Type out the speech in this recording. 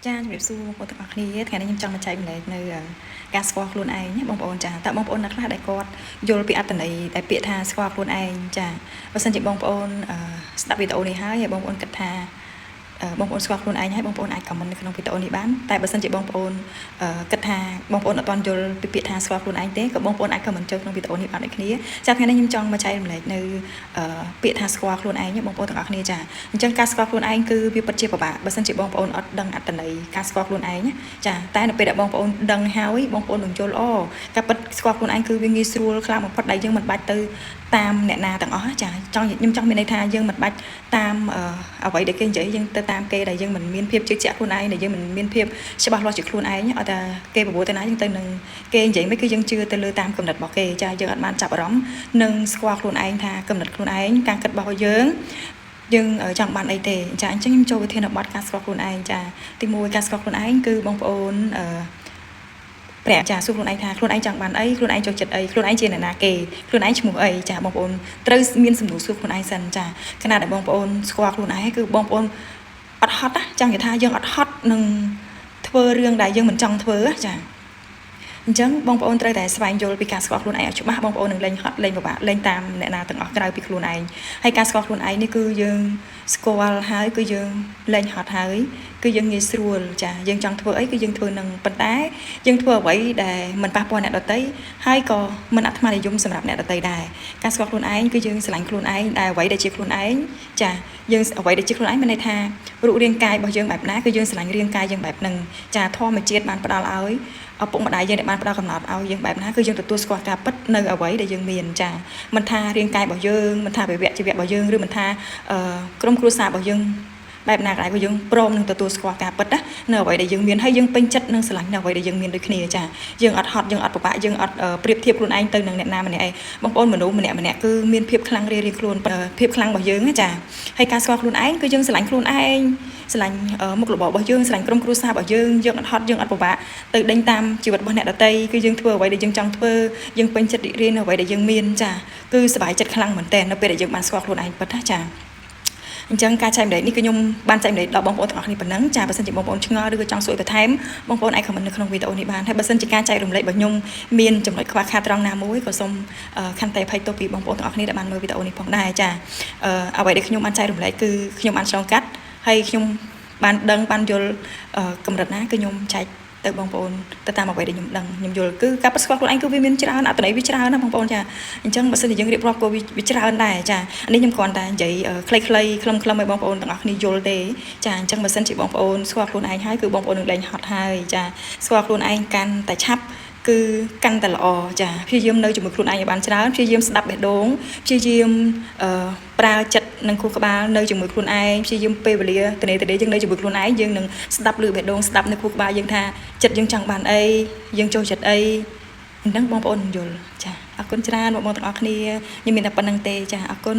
ចាជំរាបសួរបងប្អូនទាំងអស់គ្នាថ្ងៃនេះខ្ញុំចង់មកចែកម្លែកនៅការស្គាល់ខ្លួនឯងណាបងប្អូនចាតើបងប្អូនអ្នកខ្លះដែលគាត់យល់ពីអត្ថន័យដែលពាក្យថាស្គាល់ខ្លួនឯងចាបើសិនជាបងប្អូនស្ដាប់វីដេអូនេះហើយបងប្អូនគិតថាបងប្អូនស្គាល់ខ្លួនឯងហើយបងប្អូនអាច comment នៅក្នុងវីដេអូនេះបានតែបើសិនជាបងប្អូនគិតថាបងប្អូនអត់ទាន់យល់ពីពាក្យថាស្គាល់ខ្លួនឯងទេក៏បងប្អូនអាច comment ចូលក្នុងវីដេអូនេះបានដូចគ្នាចាថ្ងៃនេះខ្ញុំចង់មកចែករំលែកនៅពាក្យថាស្គាល់ខ្លួនឯងបងប្អូនទាំងអស់គ្នាចាអញ្ចឹងការស្គាល់ខ្លួនឯងគឺវាពិតជាពិបាកបើសិនជាបងប្អូនអត់ដឹងអត្ថន័យការស្គាល់ខ្លួនឯងចាតែនៅពេលដែលបងប្អូនដឹងហើយបងប្អូននឹងយល់ការពិតស្គាល់ខ្លួនឯងគឺវាងាយស្រួលខ្លាំងបំផុតដែលយើងមិនបាច់ទៅតាមអ្នកណាទាំងអស់ចាខ្ញុំចង់មានន័យថាយើងមិនបាច់តាមអ្វីដែលគេនិយាយយើងទៅតាមគេដែលយើងមិនមានភាពជឿជាក់ខ្លួនឯងដែលយើងមិនមានភាពច្បាស់លាស់ជាខ្លួនឯងអត់តែគេបបួលទៅណាយើងទៅនឹងគេនិយាយមិនគឺយើងជឿទៅលើតាមគំនិតរបស់គេចាយើងអត់បានចាប់អារម្មណ៍នឹងស្គាល់ខ្លួនឯងថាគំនិតខ្លួនឯងការគិតរបស់យើងចង់បានអីទេចាអញ្ចឹងខ្ញុំចូលវិធានបទការស្គាល់ខ្លួនឯងចាទី1ការស្គាល់ខ្លួនឯងគឺបងប្អូនព្រះចាសួរខ្លួនឯងថាខ្លួនឯងចង់បានអីខ្លួនឯងចូលចិត្តអីខ្លួនឯងជាអ្នកណាគេខ្លួនឯងឈ្មោះអីចាបងប្អូនត្រូវមានសំណួរសួរខ្លួនឯងសិនចាខណៈដែលបងប្អូនស្គាល់ខ្លួនឯងគឺបងប្អូនអត់ហត់ណាចង់និយាយថាយើងអត់ហត់នឹងធ្វើរឿងដែលយើងមិនចង់ធ្វើចាអញ្ចឹងបងប្អូនត្រូវតែស្វែងយល់ពីការស្គាល់ខ្លួនឯងឲ្យច្បាស់បងប្អូននឹងលេងហត់លេងពិបាកលេងតាមអ្នកណាទាំងអស់ក្រៅពីខ្លួនឯងហើយការស្គាល់ខ្លួនឯងនេះគឺយើងស្គាល់ហើយគឺយើងលេងហត់ហើយគឺយើងងាយស្រួលចាយើងចង់ធ្វើអីគឺយើងធ្វើនឹងប៉ុន្តែយើងធ្វើអ្វីដែលមិនប៉ះពាល់អ្នកដទៃហើយក៏មិនអាត្មានិយមសម្រាប់អ្នកដទៃដែរការស្គាល់ខ្លួនឯងគឺយើងស្រឡាញ់ខ្លួនឯងដែលអ្វីដែលជាខ្លួនឯងចាយើងអ្វីដែលជាខ្លួនឯងមានន័យថារូបរាងកាយរបស់យើងបែបណាគឺយើងស្រឡាញ់រាងកាយយើងបែបហ្នឹងចាធម្មជាតិបានផ្ដល់ឲ្យឪពុកម្ដាយយើងដែលបានផ្ដល់កំណត់ឲ្យយើងបែបណាគឺយើងទទួលស្គាល់ការពិតនៅអ្វីដែលយើងមានចាមិនថារាងកាយរបស់យើងមិនថាជីវៈរបស់យើងឬមិនថាក្រុមគ្រួសាររបស់យើងបែបណាក៏ដោយយើងព្រមនឹងទទួលស្គាល់ការពិតណានៅអ្វីដែលយើងមានហើយយើងពេញចិត្តនឹងស្រឡាញ់នៅអ្វីដែលយើងមានដូចគ្នាចាយើងអត់ហត់យើងអត់ពិបាកយើងអត់ប្រៀបធៀបខ្លួនឯងទៅនឹងអ្នកណាម្នាក់ឯងបងប្អូនមនុស្សម្នាក់គឺមានភាពខ្លាំងរៀងៗខ្លួនភាពខ្លាំងរបស់យើងចាហើយការស្គាល់ខ្លួនឯងគឺយើងស្រឡាញ់ខ្លួនឯងស្រឡាញ់មុខរបររបស់យើងស្រឡាញ់ក្រុមគ្រួសាររបស់យើងអត់ហត់យើងអត់ពិបាកទៅដេញតាមជីវិតរបស់អ្នកដទៃគឺយើងធ្វើអ្វីដែលយើងចង់ធ្វើយើងពេញចិត្តរីករាយនៅអ្វីដែលយើងមានចាគឺសប្បាយចិត្តខ្លាំងមែនតើនៅពេលដែលយើងបានស្គាល់ខ្លួនឯងពិតណាចាអញ្ចឹងការចែករំលែកនេះគឺខ្ញុំបានចែករំលែកដល់បងប្អូនទាំងអស់គ្នាប៉ុណ្ណឹងចាបើសិនជាបងប្អូនឆ្ងល់ឬក៏ចង់សួរបន្ថែមបងប្អូនអាច comment នៅក្នុងវីដេអូនេះបានហើយបើសិនជាការចែករំលែករបស់ខ្ញុំមានចំណុចខ្វះខាតត្រង់ណាមួយក៏សូមខន្តីអភ័យទោសពីបងប្អូនទាំងអស់គ្នាដែលបានមើលវីដេអូនេះផងដែរចាអ្វីដែលខ្ញុំបានចែករំលែកគឺខ្ញុំបានឆ្លងកាត់ហើយខ្ញុំបានដឹងបានយល់កម្រិតណាគឺខ្ញុំចែកទៅបងប្អូនទៅតាមអ្វីដែលខ្ញុំដឹងខ្ញុំយល់គឺការស្គាល់ខ្លួនឯងគឺវាមានច្រើនអត្ថន័យវាច្រើនណាបងប្អូនចាអញ្ចឹងបើសិនជាយើងរៀបរាប់ក៏វាច្រើនដែរចានេះខ្ញុំគ្រាន់តែនិយាយខ្លីៗខ្លឹមៗឲ្យបងប្អូនទាំងអស់គ្នាយល់ទេចាអញ្ចឹងបើសិនជាបងប្អូនស្គាល់ខ្លួនឯងហើយគឺបងប្អូននឹងលែងហត់ហើយចាស្គាល់ខ្លួនឯងកាន់តែឆាប់គឺកាន់តែល្អចាព្យាយាមនៅជាមួយខ្លួនឯងឲ្យបានច្រើនព្យាយាមស្ដាប់បេះដូងព្យាយាមប្រើចិត្តនិងខួរក្បាលនៅជាមួយខ្លួនឯងព្យាយាមពេលវេលាទៅយើងនៅជាមួយខ្លួនឯងយើងនឹងស្ដាប់ឮបេះដូងស្ដាប់នៅខួរក្បាលយើងថាចិត្តយើងចង់បានអីយើងចូលចិត្តអីអញ្ចឹងបងប្អូននឹងយល់ចាអរគុណច្រើនបងប្អូនទាំងអស់គ្នាខ្ញុំមានតែប៉ុណ្្នឹងទេចាអរគុណ